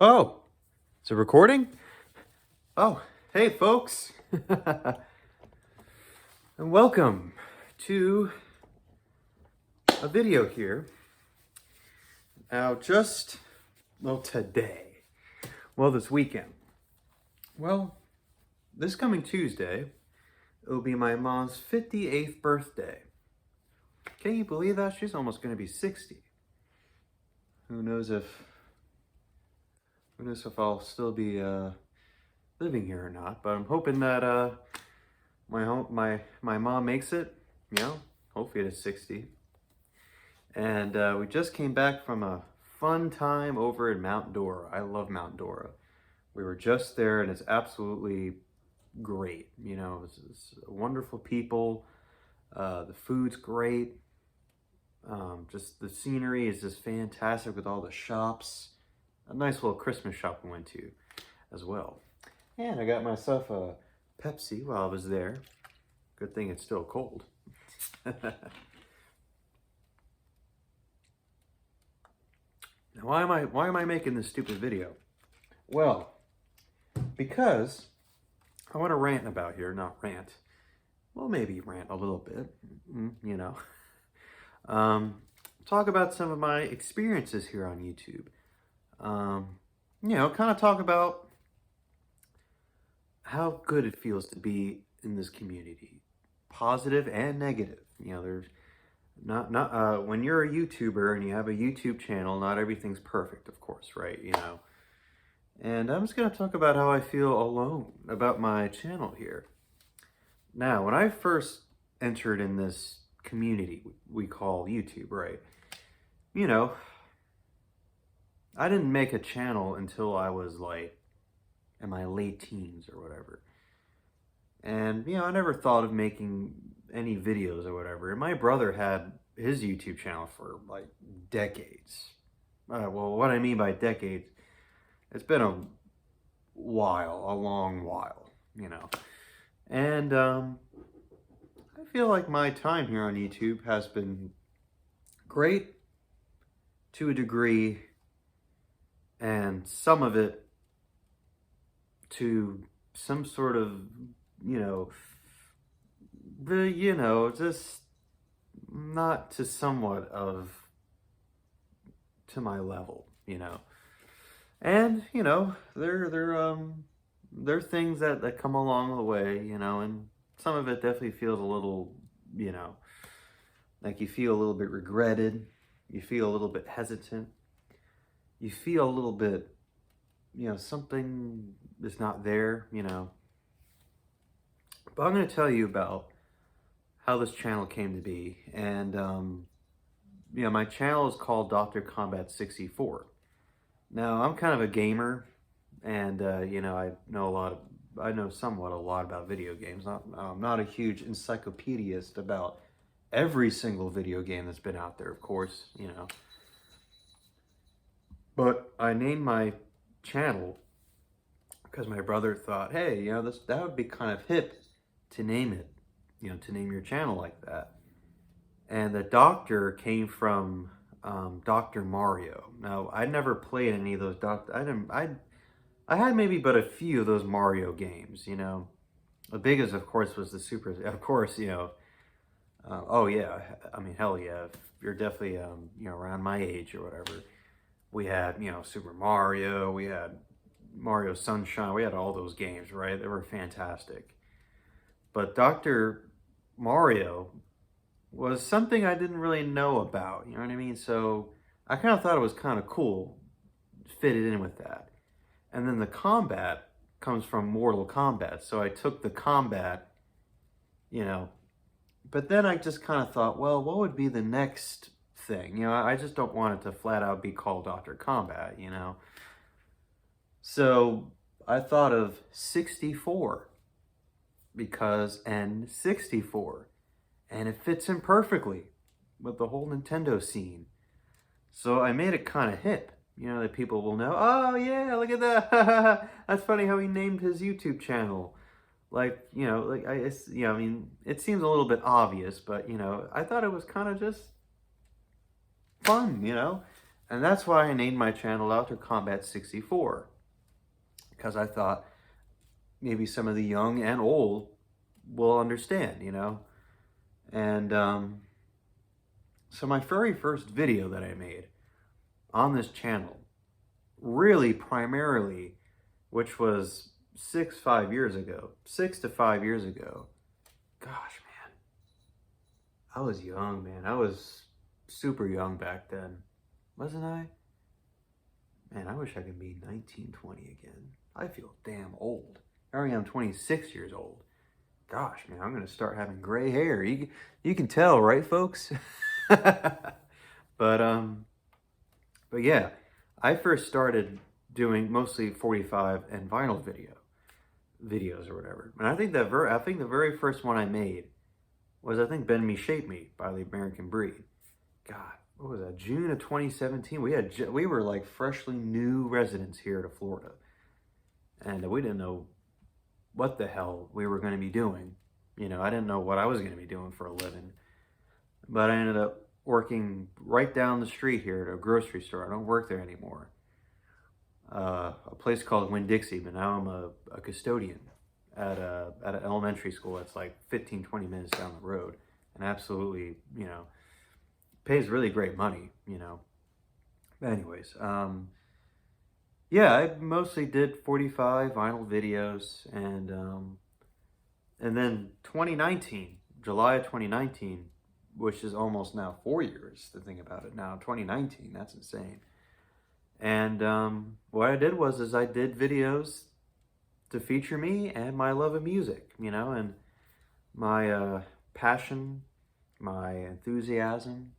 Oh, it's a recording? Oh, hey folks. And welcome to a video here. Now today. This weekend. This coming Tuesday, it'll be my mom's 58th birthday. Can you believe that? She's almost going to be 60. Who knows if I'll still be living here or not, but I'm hoping that my mom makes it, hopefully to 60. And we just came back from a fun time over in Mount Dora. I love Mount Dora. We were just there and it's absolutely great. It's wonderful people. The food's great. Just the scenery is just fantastic with all the shops. A nice little Christmas shop we went to as well. And I got myself a Pepsi while I was there. Good thing it's still cold. Now, why am I making this stupid video? Well, because I want to rant about here, not rant. Well, maybe rant a little bit, Talk about some of my experiences here on YouTube. Kind of talk about how good it feels to be in this community, positive and negative. There's not when you're a YouTuber and you have a YouTube channel, not everything's perfect, of course, right? And I'm just going to talk about how I feel alone about my channel here. Now, when I first entered in this community we call YouTube, right? I didn't make a channel until I was like in my late teens or whatever. And, I never thought of making any videos or whatever. And my brother had his YouTube channel for like decades. What I mean by decades, it's been a long while, And I feel like my time here on YouTube has been great to a degree, and some of it to some sort of, just not to somewhat of to my level, And, there are things that come along the way, and some of it definitely feels a little, like you feel a little bit regretted, you feel a little bit hesitant, you feel a little bit, something is not there, But I'm going to tell you about how this channel came to be. And, my channel is called Dr. Combat 64. Now, I'm kind of a gamer, and, I know somewhat a lot about video games. I'm not a huge encyclopedist about every single video game that's been out there, of course, But I named my channel because my brother thought, hey, that would be kind of hip to name it, to name your channel like that. And the doctor came from Dr. Mario. Now, I never played any of those I had maybe but a few of those Mario games, The biggest, of course, was the Super, of course, oh yeah, I mean, hell yeah, if you're definitely, around my age or whatever. We had, Super Mario, we had Mario Sunshine, we had all those games, right? They were fantastic. But Dr. Mario was something I didn't really know about, you know what I mean? So I kind of thought it was kind of cool, fitted in with that. And then the combat comes from Mortal Kombat. So I took the combat, but then I just kind of thought, well, what would be the next thing? I just don't want it to flat out be called Dr. Combat, So I thought of 64 because N64. And it fits in perfectly with the whole Nintendo scene. So I made it kind of hip, that people will know, oh yeah, look at that. That's funny how he named his YouTube channel. I mean, it seems a little bit obvious, but, I thought it was kind of just fun, And that's why I named my channel Outer Combat 64. Because I thought maybe some of the young and old will understand, you know? And so my very first video that I made on this channel, really primarily, which was 5 years ago, 6 to 5 years ago. Gosh, man, I was young, man. I was super young back then, wasn't I? Man, I wish I could be 19, 20 again. I feel damn old. Here I am, 26 years old. Gosh, man, I'm gonna start having gray hair. You can tell, right, folks? But but yeah, I first started doing mostly 45 and vinyl videos or whatever. And I think the very first one I made was, I think, Bend Me Shape Me by the American Breed. God, what was that? June of 2017. We were like freshly new residents here to Florida, and we didn't know what the hell we were going to be doing. You know, I didn't know what I was going to be doing for a living, but I ended up working right down the street here at a grocery store. I don't work there anymore. A place called Winn-Dixie, but now I'm a custodian at an elementary school that's like 15, 20 minutes down the road, and absolutely, you know, pays really great money, you know. But anyways, yeah, I mostly did 45 vinyl videos, and then 2019, July of 2019, which is almost now 4 years to think about it now, 2019, that's insane. And what I did was I did videos to feature me and my love of music, you know, and my passion, my enthusiasm,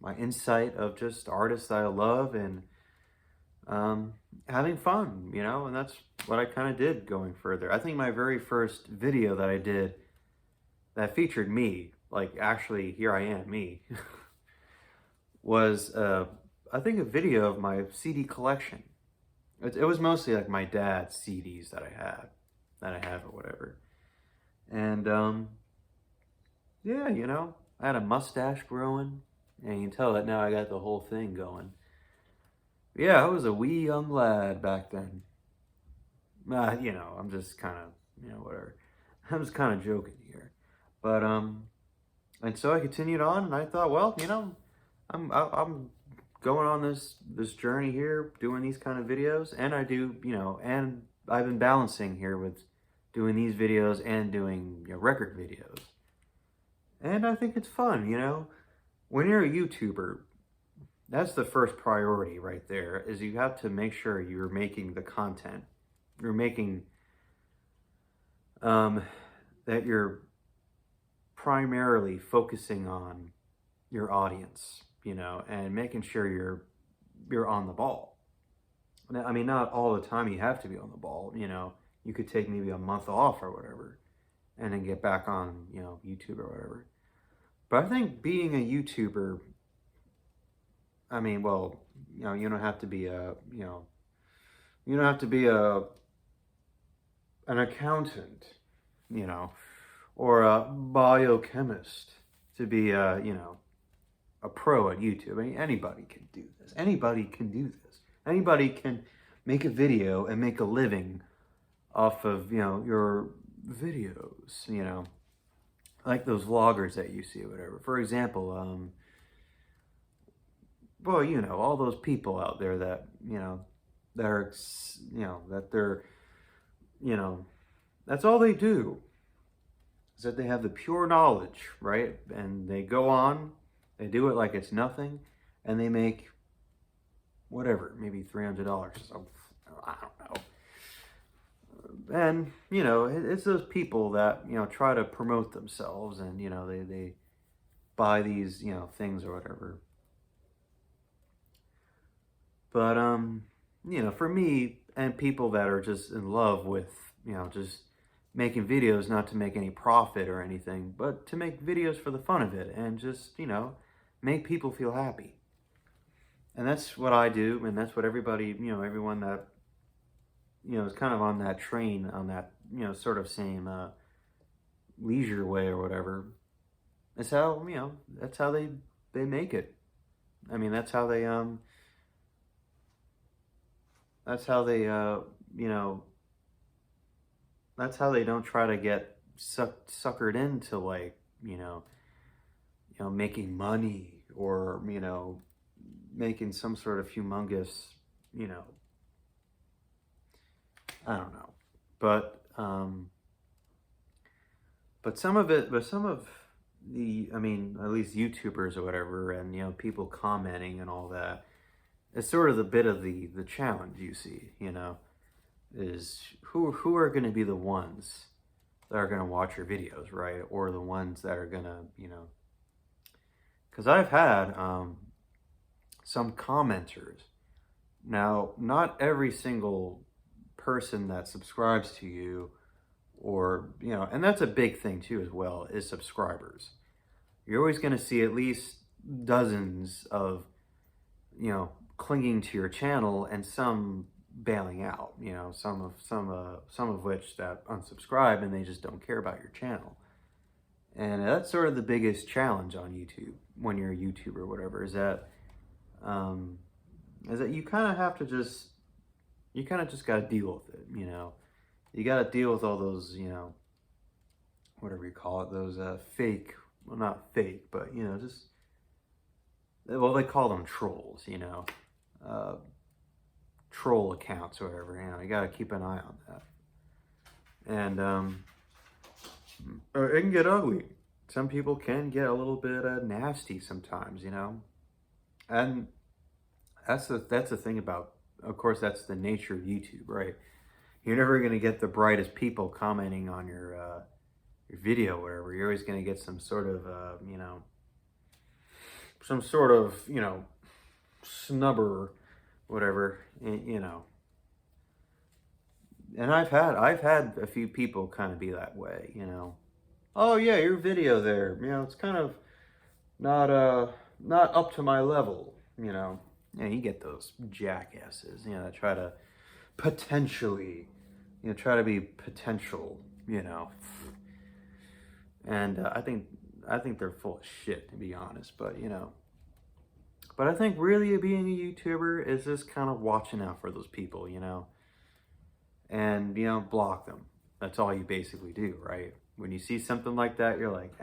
my insight of just artists that I love, and having fun, you know, and that's what I kind of did going further. I think my very first video that I did that featured me, like actually here I am, me, was I think a video of my CD collection. It was mostly like my dad's CDs that I have or whatever. And yeah, you know, I had a mustache growing, and you can tell that now I got the whole thing going. Yeah, I was a wee young lad back then. You know, I'm just kind of, you know, whatever. I'm just kind of joking here. But and so I continued on, and I thought, well, you know, I'm going on this journey here, doing these kind of videos, and I do, you know, and I've been balancing here with doing these videos and doing, you know, record videos. And I think it's fun, you know. When you're a YouTuber, that's the first priority right there, is you have to make sure you're making the content. You're making that you're primarily focusing on your audience, you know, and making sure you're on the ball. Now, I mean, not all the time you have to be on the ball, you know. You could take maybe a month off or whatever, and then get back on, you know, YouTube or whatever. But I think being a YouTuber, I mean, well, you know, you don't have to be an accountant, you know, or a biochemist to be you know, a pro at YouTube. I mean, anybody can do this. Anybody can do this. Anybody can make a video and make a living off of, you know, your videos, you know, like those vloggers that you see or whatever. For example, well, you know, all those people out there that, you know, that are, you know, that they're, you know, that's all they do, is that they have the pure knowledge, right? And they go on, they do it like it's nothing, and they make whatever, maybe $300. So, I don't know. And, you know, it's those people that, you know, try to promote themselves, and, you know, they buy these, you know, things or whatever. But, you know, for me, and people that are just in love with, you know, just making videos not to make any profit or anything, but to make videos for the fun of it and just, you know, make people feel happy. And that's what I do, and that's what everybody, you know, everyone that, you know, is kind of on that train, on that, you know, sort of same leisure way or whatever. It's how, you know, that's how they make it. I mean, that's how they that's how they, you know, that's how they don't try to get suckered into like, making money or, making some sort of humongous, you know, I don't know. But, but some of I mean, at least YouTubers or whatever, and, people commenting and all that, it's sort of the bit of the challenge you see, is who are going to be the ones that are going to watch your videos, right? Or the ones that are going to, because I've had some commenters. Now, not every single person that subscribes to you, or, and that's a big thing too, as well, is subscribers. You're always going to see at least dozens of, clinging to your channel and some bailing out, some of which that unsubscribe and they just don't care about your channel. And that's sort of the biggest challenge on YouTube when you're a YouTuber or whatever, um, is that you kind of have to you kind of just got to deal with it, You got to deal with all those, whatever you call it, those fake, well, not fake, but, just, well, they call them trolls, troll accounts or whatever, you got to keep an eye on that. And it can get ugly. Some people can get a little bit nasty sometimes, and that's the thing about, of course, that's the nature of YouTube, right? You're never going to get the brightest people commenting on your video, or whatever. You're always going to get some sort of, snubber, whatever, And I've had a few people kind of be that way, Oh yeah, your video there, it's kind of not up to my level, Yeah, you get those jackasses, that try to potentially, try to be potential, And I think they're full of shit, to be honest. But but I think really being a YouTuber is just kind of watching out for those people, and block them. That's all you basically do, right? When you see something like that, you're like,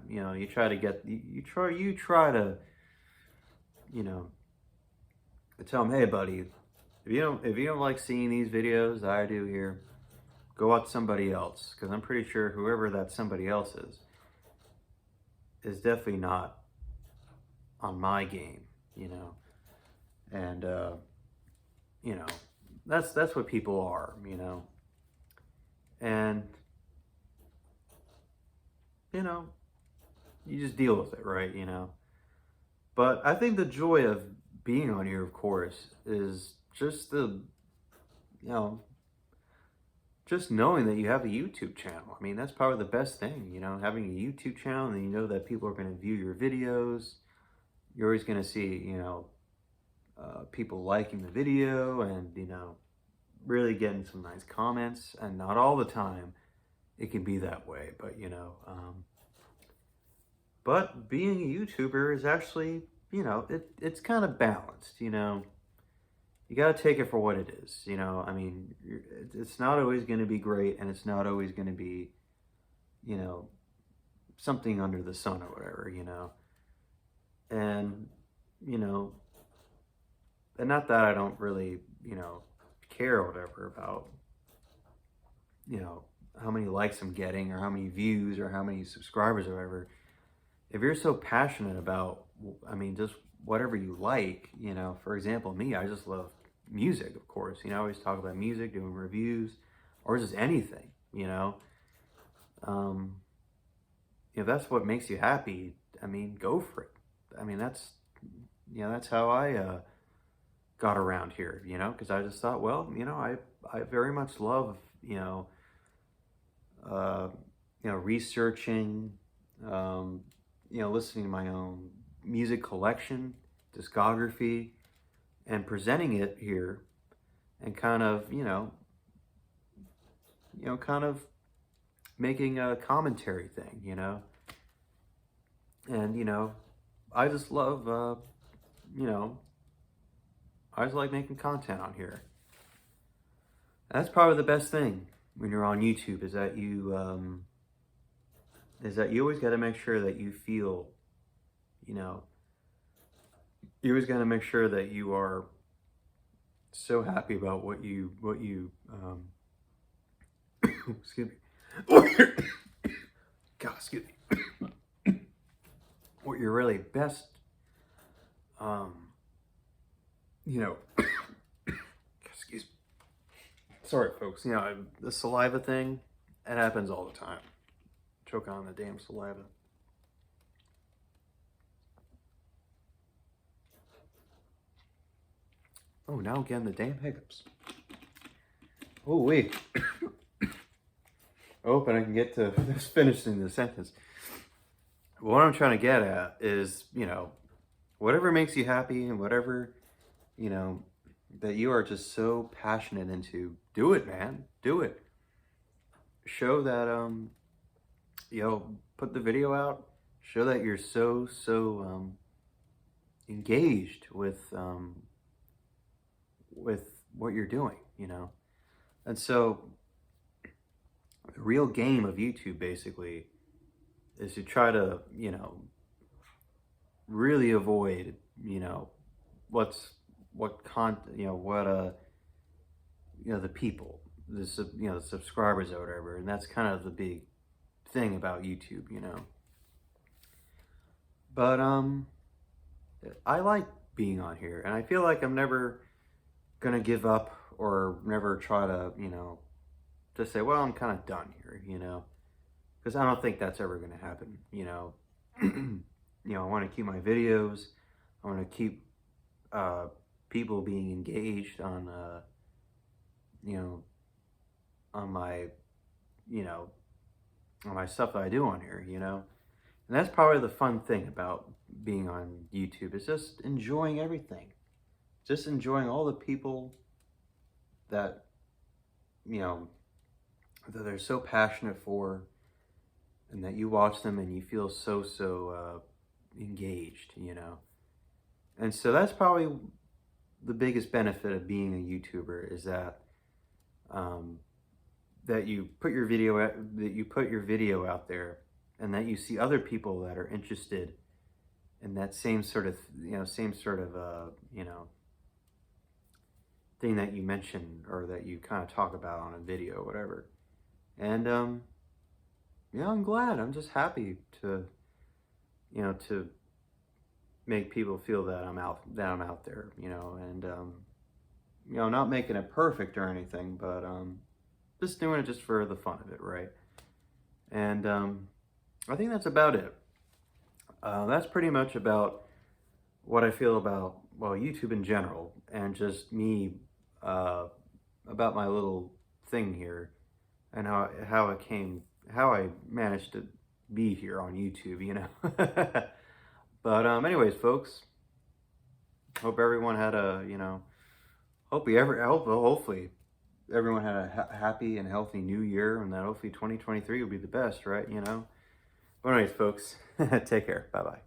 you try to get you try to tell them, hey, buddy, if you don't like seeing these videos that I do here, go watch somebody else, because I'm pretty sure whoever that somebody else is definitely not on my game, and that's what people are, and you just deal with it, right? But I think the joy of being on here, of course, is just just knowing that you have a YouTube channel. I mean, that's probably the best thing, having a YouTube channel, and you know that people are going to view your videos. You're always going to see, people liking the video, and, really getting some nice comments. And not all the time it can be that way, but, but being a YouTuber is actually, it's kind of balanced, You got to take it for what it is, I mean, it's not always going to be great, and it's not always going to be, something under the sun or whatever, And, and not that I don't really, care or whatever about, how many likes I'm getting, or how many views, or how many subscribers or whatever. If you're so passionate about, I mean, just whatever you like, for example, me, I just love music, of course. I always talk about music, doing reviews, or just anything, If that's what makes you happy, I mean, go for it. I mean, that's how I got around here, because I just thought, well, I very much love, researching, listening to my own music collection, discography, and presenting it here, and kind of, kind of making a commentary thing, and, I just love, I just like making content on here. That's probably the best thing when you're on YouTube is that you always got to make sure that you feel, you know, you always got to make sure that you are so happy about excuse me. God, excuse me. What you're really best, um, you know, excuse me. Sorry, folks. You know, the saliva thing, it happens all the time. Choking on the damn saliva. Oh, now I'm getting the damn hiccups. Oh, wait. Open, I can get to finishing the sentence. What I'm trying to get at is, you know, whatever makes you happy and whatever, you know, that you are just so passionate into, do it, man. Do it. Show that, you know, put the video out. Show that you're so engaged with what you're doing, you know. And so the real game of YouTube basically is to try to, you know, really avoid, you know, what content, you know, you know, the people, you know, the subscribers or whatever. And that's kind of the big thing about YouTube, you know. But I like being on here, and I feel like I'm never gonna give up or never try to, you know, to say, well, I'm kind of done here, you know, because I don't think that's ever gonna happen, you know. You know, I want to keep my videos. I want to keep people being engaged on, you know, on my, you know, on my stuff that I do on here, you know. And that's probably the fun thing about being on YouTube is just enjoying everything. Just enjoying all the people that, you know, that they're so passionate for, and that you watch them and you feel so engaged, you know. And so that's probably the biggest benefit of being a YouTuber is that that you put your video out there, and that you see other people that are interested in that same sort of, you know, you know, thing that you mentioned or that you kind of talk about on a video or whatever. And yeah, I'm glad. I'm just happy to, you know, to make people feel that I'm out there, you know, and you know, not making it perfect or anything, but just doing it just for the fun of it, right? And I think that's about it. That's pretty much about what I feel about, well, YouTube in general, and just me about my little thing here, and how I managed to be here on YouTube, you know. But anyways, folks, hope everyone had a, you know, hopefully everyone had a happy and healthy new year, and that hopefully 2023 will be the best, right? You know. But anyways, folks, take care. Bye bye.